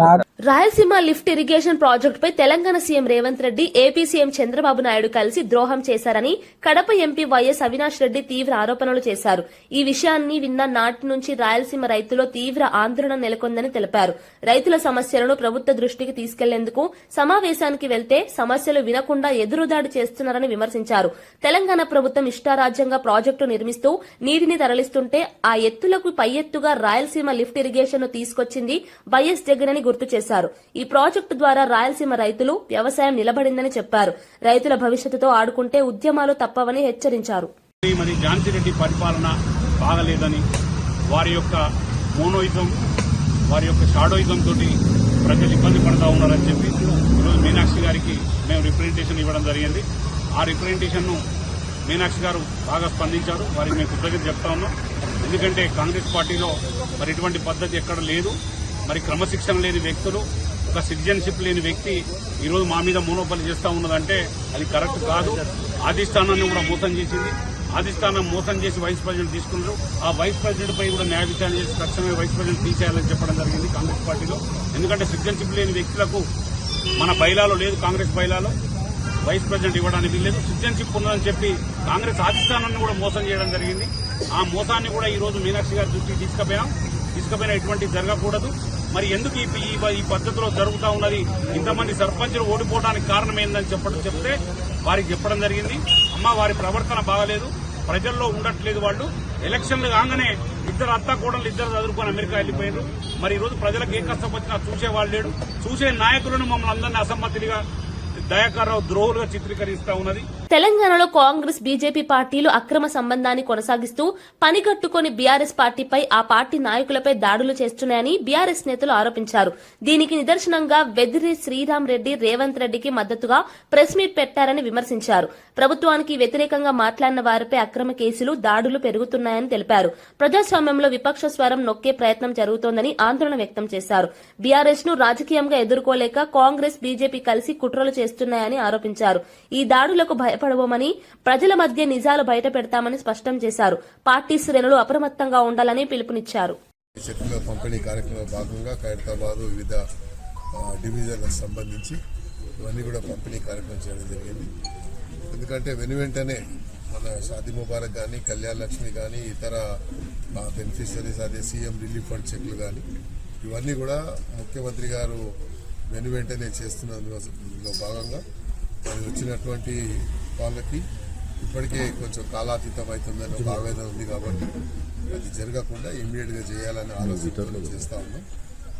రాయలసీమ లిఫ్ట్ ఇరిగేషన్ ప్రాజెక్టు పై Telangana CM Revanth Reddy, AP CM Chandrababu Naidu కలిసి ద్రోహం చేశారని కడప ఎంపీ వైఎస్ అవినాష్ రెడ్డి తీవ్ర ఆరోపణలు చేశారు. ఈ విషయాన్ని విన్న నాటి నుంచి రాయలసీమ రైతుల్లో తీవ్ర ఆందోళన నెలకొందని తెలిపారు. రైతుల సమస్యలను ప్రభుత్వ దృష్టికి తీసుకెళ్లేందుకు సమావేశానికి వెళ్తే సమస్యలు వినకుండా ఎదురుదాడి చేస్తున్నారని విమర్శించారు. తెలంగాణ ప్రభుత్వం ఇష్టారాజ్యంగా ప్రాజెక్టు నిర్మిస్తూ నీటిని తరలిస్తుంటే ఆ ఎత్తులకు పై ఎత్తుగా రాయలసీమ లిఫ్ట్ ఇరిగేషన్ ను తీసుకొచ్చింది వైఎస్ జగన్ అని గుర్తు చేశారు. ఈ ప్రాజెక్టు ద్వారా రాయలసీమ రైతులు, వ్యవసాయం నిలబడిందని చెప్పారు. రైతుల భవిష్యత్తుతో ఆడుకుంటే ఉద్యమాలు తప్పవని హెచ్చరించారు. మరి ఝాన్సీ రెడ్డి పరిపాలన బాగలేదని, వారి యొక్క మోనోయిజం, వారి యొక్క షాడోయిజం తోటి ప్రజలు ఇబ్బంది పడతా ఉన్నారని చెప్పి ఈరోజు మీనాక్షి గారికి మేము రిప్రజెంటేషన్ ఇవ్వడం జరిగింది. ఆ రిప్రజెంటేషన్ ను మీనాక్షి గారు బాగా స్పందించారు. వారికి మేము కృతజ్ఞత చెప్తా ఉన్నాం. ఎందుకంటే కాంగ్రెస్ పార్టీలో మరి ఇటువంటి పద్ధతి ఎక్కడ లేదు. మరి క్రమశిక్షణ లేని వ్యక్తులు, ఒక సిటిజన్షిప్ లేని వ్యక్తి ఈరోజు మా మీద మోనోపలి చేస్తూ ఉన్నదంటే అది కరెక్ట్ కాదు. అధిష్టానాన్ని కూడా మోసం చేసింది. అధిష్టానం మోసం చేసి వైస్ ప్రెసిడెంట్ తీసుకున్నారు. ఆ వైస్ ప్రెసిడెంట్ పై కూడా న్యాయ విచారణ చేసి తక్షణమే వైస్ ప్రెసిడెంట్ తీసేయాలని చెప్పడం జరిగింది కాంగ్రెస్ పార్టీలో. ఎందుకంటే సిటిజన్షిప్ లేని వ్యక్తులకు మన బైలాలో లేదు, కాంగ్రెస్ బైలాలో వైస్ ప్రెసిడెంట్ ఇవ్వడానికి వీల్లేదు. సిటిజన్షిప్ ఉన్నదని చెప్పి కాంగ్రెస్ అధిష్టానాన్ని కూడా మోసం చేయడం జరిగింది. ఆ మోసాన్ని కూడా ఈ రోజు మీనాక్షి గారి దృష్టికి తీసుకుపోయినా ఇటువంటివి జరగకూడదు. మరి ఎందుకు ఈ పద్ధతిలో జరుగుతూ ఉన్నది, ఇంతమంది సర్పంచులు ఓడిపోవడానికి కారణం ఏందని చెప్తే వారికి చెప్పడం జరిగింది. అమ్మ, వారి ప్రవర్తన బాగలేదు, ప్రజల్లో ఉండట్లేదు. వాళ్ళు ఎలక్షన్లు కాగానే ఇద్దరు అత్త కోడలు ఇద్దరు చదువుకొని అమెరికా వెళ్ళిపోయారు. మరి ఈ రోజు ప్రజలకు ఏ కష్టం వచ్చినా చూసేవాళ్ళు లేడు. చూసే నాయకులను మమ్మల్ని అందరినీ అసమ్మతిగా, దయాకర్రావు ద్రోహులుగా చిత్రీకరిస్తా ఉన్నది. తెలంగాణలో కాంగ్రెస్, బీజేపీ పార్టీలు అక్రమ సంబంధాన్ని కొనసాగిస్తూ పనిగట్టుకుని బీఆర్ఎస్ పార్టీపై, ఆ పార్టీ నాయకులపై దాడులు చేస్తున్నాయని బీఆర్ఎస్ నేతలు ఆరోపించారు. దీనికి నిదర్శనంగా వెదిరి శ్రీరామ్ రెడ్డి రేవంత్ రెడ్డికి మద్దతుగా ప్రెస్ మీట్ పెట్టారని విమర్శించారు. ప్రభుత్వానికి వ్యతిరేకంగా మాట్లాడిన వారిపై అక్రమ కేసులు, దాడులు పెరుగుతున్నాయని తెలిపారు. ప్రజాస్వామ్యంలో విపక్ష స్వరం నొక్కే ప్రయత్నం జరుగుతోందని ఆందోళన వ్యక్తం చేశారు. బీఆర్ఎస్ ను రాజకీయంగా ఎదుర్కోలేక కాంగ్రెస్, బీజేపీ కలిసి కుట్రలు చేస్తున్నాయని ఆరోపించారు. ఈ దాడులకు భయపడబోమని, ప్రజల మధ్య నిజాలు బయట పెడతామని స్పష్టం చేశారు. పార్టీ శ్రేణులు అప్రమత్తంగా ఉండాలని పిలుపునిచ్చారు. చెక్కుల పంపిణీ కార్యక్రమంలో భాగంగా ఖైరతాబాద్ వివిధ డివిజన్లకు సంబంధించి ఇవన్నీ కూడా పంపిణీ కార్యక్రమం చేయడం జరిగింది. ఎందుకంటే వెనువెంటనే మన షాదీ ముబారక్ కానీ, కళ్యాణ లక్ష్మి కానీ, ఇతర బెనిఫిషరీస్, అదే సీఎం రిలీఫ్ ఫండ్ చెక్లు కానీ, ఇవన్నీ కూడా ముఖ్యమంత్రి గారు వెనువెంటనే చేస్తున్నందులో భాగంగా మరి వచ్చినటువంటి వాళ్ళకి ఇప్పటికే కొంచెం కాలాతీతం అవుతుందని ఒక ఆవేదన ఉంది. కాబట్టి అది జరగకుండా ఇమ్మీడియట్గా చేయాలని ఆలోచన చేస్తా ఉన్నాం.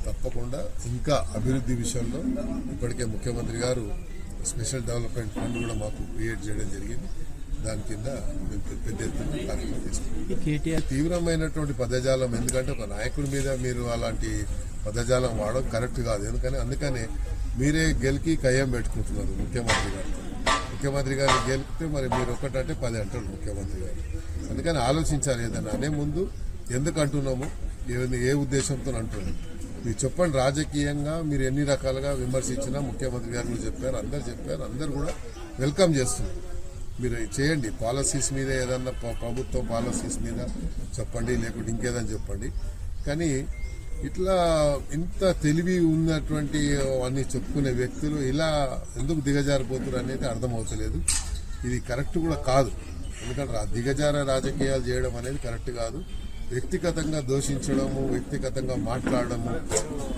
తప్పకుండా ఇంకా అభివృద్ధి విషయంలో ఇప్పటికే ముఖ్యమంత్రి గారు స్పెషల్ డెవలప్మెంట్ ఫండ్ కూడా మాకు క్రియేట్ చేయడం జరిగింది. దాని కింద మేము పెద్ద ఎత్తున కార్యక్రమం తీసుకుంటాం. తీవ్రమైనటువంటి పదజాలం, ఎందుకంటే ఒక నాయకుడి మీద మీరు అలాంటి పదజాలం వాడడం కరెక్ట్ కాదు. అందుకనే మీరే గెలికి కయ్యం పెట్టుకుంటున్నారు ముఖ్యమంత్రి గారు. ముఖ్యమంత్రి గారిని గెలిపితే మరి మీరు ఒకటంటే 10 అంటారు ముఖ్యమంత్రి గారు. అందుకని ఆలోచించాలి, ఏదైనా అనే ముందు ఎందుకు అంటున్నాము, ఏ ఉద్దేశంతో అంటున్నాము మీరు చెప్పండి. రాజకీయంగా మీరు ఎన్ని రకాలుగా విమర్శించినా ముఖ్యమంత్రి గారు కూడా చెప్పారు, అందరు కూడా వెల్కమ్ చేస్తున్నారు. మీరు చేయండి, పాలసీస్ మీద ఏదన్నా ప్రభుత్వం పాలసీస్ మీద చెప్పండి, లేకుంటే ఇంకేదని చెప్పండి. కానీ ఇట్లా ఇంత తెలివి ఉన్నటువంటి అన్ని చెప్పుకునే వ్యక్తులు ఇలా ఎందుకు దిగజారిపోతున్నారు అనేది అర్థమవుతలేదు. ఇది కరెక్ట్ కూడా కాదు. ఎందుకంటే దిగజార రాజకీయాలు చేయడం అనేది కరెక్ట్ కాదు. వ్యక్తిగతంగా దూషించడము, వ్యక్తిగతంగా మాట్లాడడము,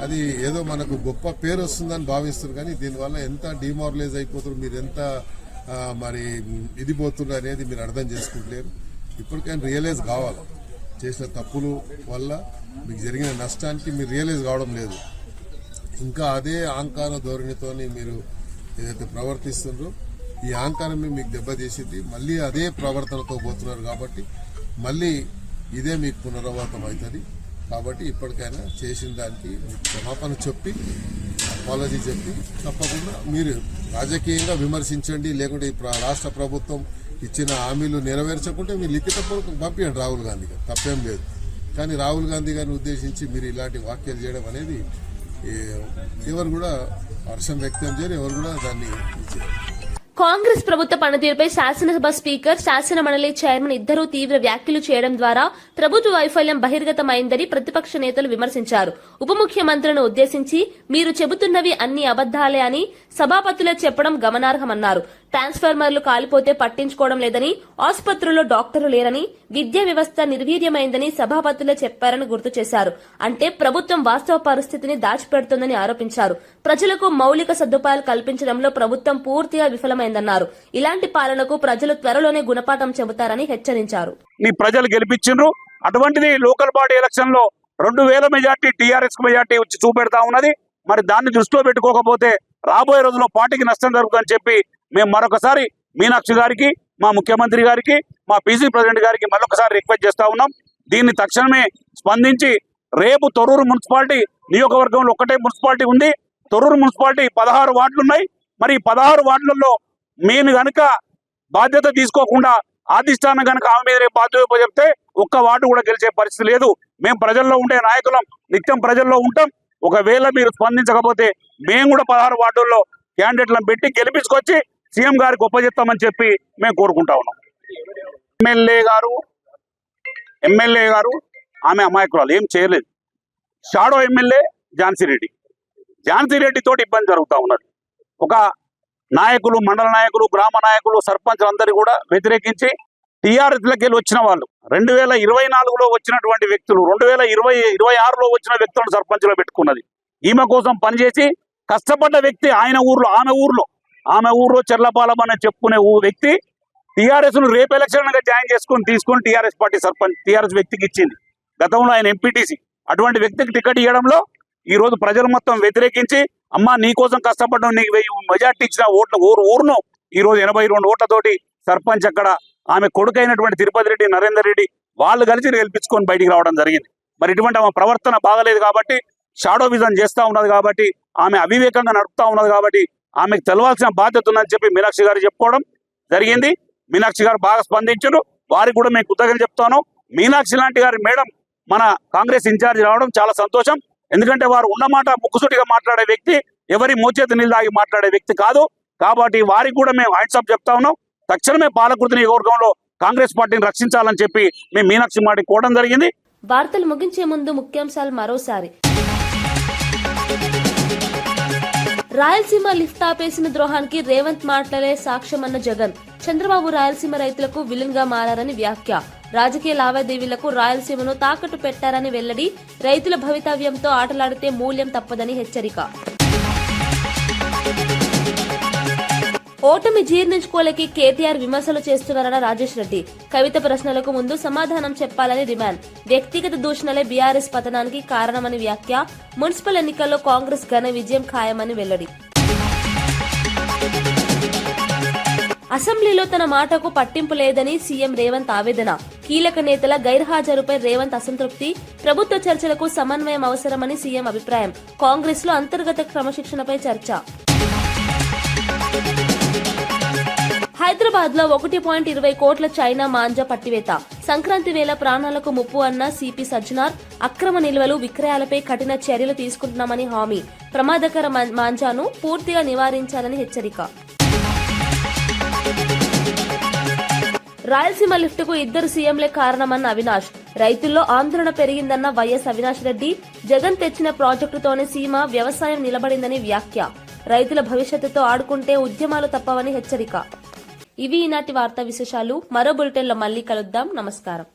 అది ఏదో మనకు గొప్ప పేరు వస్తుందని భావిస్తారు. కానీ దీనివల్ల ఎంత డిమారలైజ్ అయిపోతారు, మీరు ఎంత మరి ఇది పోతున్నారు అనేది మీరు అర్థం చేసుకుంటలేరు. ఇప్పటికైనా రియలైజ్ కావాలి, చేసిన తప్పులు వల్ల మీకు జరిగిన నష్టానికి మీరు రియలైజ్ కావడం లేదు. ఇంకా అదే అహంకార ధోరణితోని మీరు ఏదైతే ప్రవర్తిస్తున్నారో ఈ అహంకారమే మీకు దెబ్బతీసింది. మళ్ళీ అదే ప్రవర్తనతో పోతున్నారు కాబట్టి మళ్ళీ ఇదే మీకు పునరావృతం అవుతుంది. కాబట్టి ఇప్పటికైనా చేసిన దానికి క్షమాపణ చెప్పి అపాలజీ చెప్పి తప్పకుండా మీరు రాజకీయంగా విమర్శించండి. లేకుంటే రాష్ట్ర ప్రభుత్వం ఇచ్చిన హామీలు నెరవేర్చకుంటే మీరు లిఖితపూర్వకంగా పంపించండి రాహుల్ గాంధీ గారు, తప్పేం లేదు. కానీ రాహుల్ గాంధీ గారిని ఉద్దేశించి మీరు ఇలాంటి వ్యాఖ్యలు చేయడం అనేది ఎవరు కూడా హర్షం వ్యక్తం చేయరు, ఎవరు కూడా దాన్ని కాంగ్రెస్ ప్రభుత్వ పనితీరుపై శాసనసభ స్పీకర్, శాసన మండలి చైర్మన్ ఇద్దరూ తీవ్ర వ్యాఖ్యలు చేయడం ద్వారా ప్రభుత్వ వైఫల్యం బహిర్గతమైందని ప్రతిపక్ష నేతలు విమర్శించారు. ఉప ముఖ్యమంత్రులను ఉద్దేశించి మీరు చెబుతున్నవి అన్ని అబద్దాలే అని సభాపతులే చెప్పడం గమనార్హమన్నారు. ట్రాన్స్ఫార్మర్లు కాలిపోతే పట్టించుకోవడం లేదని, ఆసుపత్రుల్లో డాక్టర్లు లేరని, విద్యా వ్యవస్థ నిర్వీర్యమైందని సభాపతులే చెప్పారని గుర్తు చేశారు. అంటే ప్రభుత్వం వాస్తవ పరిస్థితిని దాచిపెడుతోందని ఆరోపించారు. ప్రజలకు మౌలిక సదుపాయాలు కల్పించడంలో ప్రభుత్వం పూర్తిగా విఫలమైందన్నారు. ఇలాంటి పాలనకు ప్రజలు త్వరలోనే గుణపాఠం చెబుతారని హెచ్చరించారు. ప్రజలు గెలిపించిండ్రు, అటువంటిది లోకల్ బాడీ ఎలక్షన్ లో 2000 మెజార్టీ టీఆర్ఎస్ కు మెజార్టీ వచ్చి చూపెడతా ఉన్నది. మరి దాన్ని దృష్టిలో పెట్టుకోకపోతే రాబోయే రోజుల్లో పార్టీకి నష్టం జరుగుతుందని చెప్పి మేము మరొకసారి మీనాక్షి గారికి, మా ముఖ్యమంత్రి గారికి, మా పీసీ ప్రెసిడెంట్ గారికి మరొకసారి రిక్వెస్ట్ చేస్తా ఉన్నాం. దీన్ని తక్షణమే స్పందించి రేపు తొర్రూరు మున్సిపాలిటీ నియోజకవర్గంలో ఒక్కటే మున్సిపాలిటీ ఉంది. తొర్రూరు మున్సిపాలిటీ 16 వార్డులు ఉన్నాయి. మరి 16 వార్డులలో మేము గనుక బాధ్యత తీసుకోకుండా అధిష్టానం కనుక ఆమె మీద బాధ్యత చెప్తే ఒక్క వార్డు కూడా గెలిచే పరిస్థితి లేదు. మేము ప్రజల్లో ఉండే నాయకులం, నిత్యం ప్రజల్లో ఉంటాం. ఒకవేళ మీరు స్పందించకపోతే మేము కూడా 16 వార్డుల్లో క్యాండిడేట్లను పెట్టి గెలిపించుకొచ్చి సీఎం గారికి ఒప్పజెప్తామని చెప్పి మేము కోరుకుంటా ఉన్నాం. ఎమ్మెల్యే గారు ఆమె అమాయకురాలు, ఏం చేయలేదు. షాడో ఎమ్మెల్యే ఝాన్సీ రెడ్డి తోటి ఇబ్బంది జరుగుతూ ఉన్నది. ఒక నాయకులు, మండల నాయకులు, గ్రామ నాయకులు, సర్పంచులు అందరూ కూడా వ్యతిరేకించి టీఆర్ఎస్లకి వెళ్ళి వచ్చిన వాళ్ళు 2024లో వచ్చినటువంటి వ్యక్తులు 2026లో వచ్చిన వ్యక్తులను సర్పంచ్లో పెట్టుకున్నది. ఈమె కోసం పనిచేసి కష్టపడ్డ వ్యక్తి ఆయన ఊర్లో, ఆమె ఊర్లో చెర్లపాలెం అని చెప్పుకునే వ్యక్తి టీఆర్ఎస్ ను రేపు ఎలక్షన్ గా జాయిన్ తీసుకొని టీఆర్ఎస్ పార్టీ సర్పంచ్ టీఆర్ఎస్ వ్యక్తికి ఇచ్చింది. గతంలో ఆయన ఎంపీటీసీ. అటువంటి వ్యక్తికి టికెట్ ఇవ్వడంలో ఈ రోజు ప్రజలు మొత్తం వ్యతిరేకించి, అమ్మా నీ కోసం కష్టపడడం, నీకు 1000 మెజార్టీ ఇచ్చిన ఊరును ఈ రోజు 82 ఓట్లతోటి సర్పంచ్ అక్కడ ఆమె కొడుకైనటువంటి తిరుపతి రెడ్డి, నరేందర్ రెడ్డి వాళ్ళు కలిసి గెలిపించుకొని బయటికి రావడం జరిగింది. మరి ఇటువంటి ఆమె ప్రవర్తన బాగలేదు కాబట్టి, షాడో విజన్ చేస్తూ ఉన్నది కాబట్టి, ఆమె అవివేకంగా నడుపుతా ఉన్నది కాబట్టి ఆమెకు తెలవాల్సిన బాధ్యత ఉందని చెప్పి మీనాక్షి గారు చెప్పుకోవడం జరిగింది. మీనాక్షి గారు బాగా స్పందించారు. వారికి కూడా మేము కృతజ్ఞతలు చెప్తాను. మీనాక్షి లాంటి గారి మేడం మన కాంగ్రెస్ ఇన్ఛార్జ్ రావడం చాలా సంతోషం. ఎందుకంటే వారు ఉన్నమాట ముక్కుసూటిగా మాట్లాడే వ్యక్తి, ఎవరి మోచేతి నీళ్ళు తాగి మాట్లాడే వ్యక్తి కాదు. కాబట్టి వారికి కూడా మేము హ్యాండ్సప్ చెప్తా ఉన్నాం. తక్షణమే పాలకుర్తి నియోజకవర్గంలో కాంగ్రెస్ పార్టీని రక్షించాలని చెప్పి మేము మీనాక్షి మాటి కోవడం జరిగింది. వార్తలు ముగించే ముందు ముఖ్యాంశాలు మరోసారి. రాయలసీమ లిఫ్ట్ ఆపేసిన ద్రోహానికి రేవంత్ మాటలే సాక్ష్యమన్న జగన్. చంద్రబాబు రాయలసీమ రైతులకు విలన్ గా మారారని వ్యాఖ్య. రాజకీయ లావాదేవీలకు రాయలసీమను తాకట్టు పెట్టారని వెల్లడి. రైతుల భవితవ్యంతో ఆటలాడితే మూల్యం తప్పదని హెచ్చరిక. ఓటమి జీర్ణించుకోలేకి కేటీఆర్ విమర్శలు చేస్తున్నారన్న రాజేష్ రెడ్డి. కవిత ప్రశ్నలకు ముందు సమాధానం చెప్పాలని డిమాండ్. వ్యక్తిగత దూషణలే బీఆర్ఎస్ పతనానికి కారణమని వ్యాఖ్య. మున్సిపల్ ఎన్నికల్లో కాంగ్రెస్ ఘన విజయం ఖాయమని వెల్లడి. అసెంబ్లీలో తన మాటకు పట్టింపు లేదని సీఎం రేవంత్ ఆవేదన. కీలక నేతల గైర్హాజరుపై రేవంత్ అసంతృప్తి. ప్రభుత్వ చర్చలకు సమన్వయం అవసరమని సీఎం అభిప్రాయం. కాంగ్రెస్ లో అంతర్గత క్రమశిక్షణపై చర్చ. హైదరాబాద్ లో 1.20 కోట్ల చైనా మాంజా పట్టివేత. సంక్రాంతి వేళ ప్రాణాలకు ముప్పు అన్న సిపి సజ్జనార్. అక్రమ నిల్వలు విక్రయాలపై కఠిన చర్యలు తీసుకుంటున్నామని హామీ. ప్రమాదకర మాంజాను పూర్తిగా నివారించాలని హెచ్చరిక. రాయలసీమ లిఫ్ట్ కు 2 సీఎంలే కారణమన్న అవినాష్. రైతుల్లో ఆందోళన పెరిగిందన్న వైఎస్ అవినాష్ రెడ్డి. జగన్ తెచ్చిన ప్రాజెక్టుతోనే సీమ వ్యవసాయం నిలబడిందని వ్యాఖ్య. రైతుల భవిష్యత్తుతో ఆడుకుంటే ఉద్యమాలు తప్పవని హెచ్చరిక. ఇవి ఈనాటి వార్తా విశేషాలు. మరో బులెటిన్లో మళ్ళీ కలుద్దాం. నమస్కారం.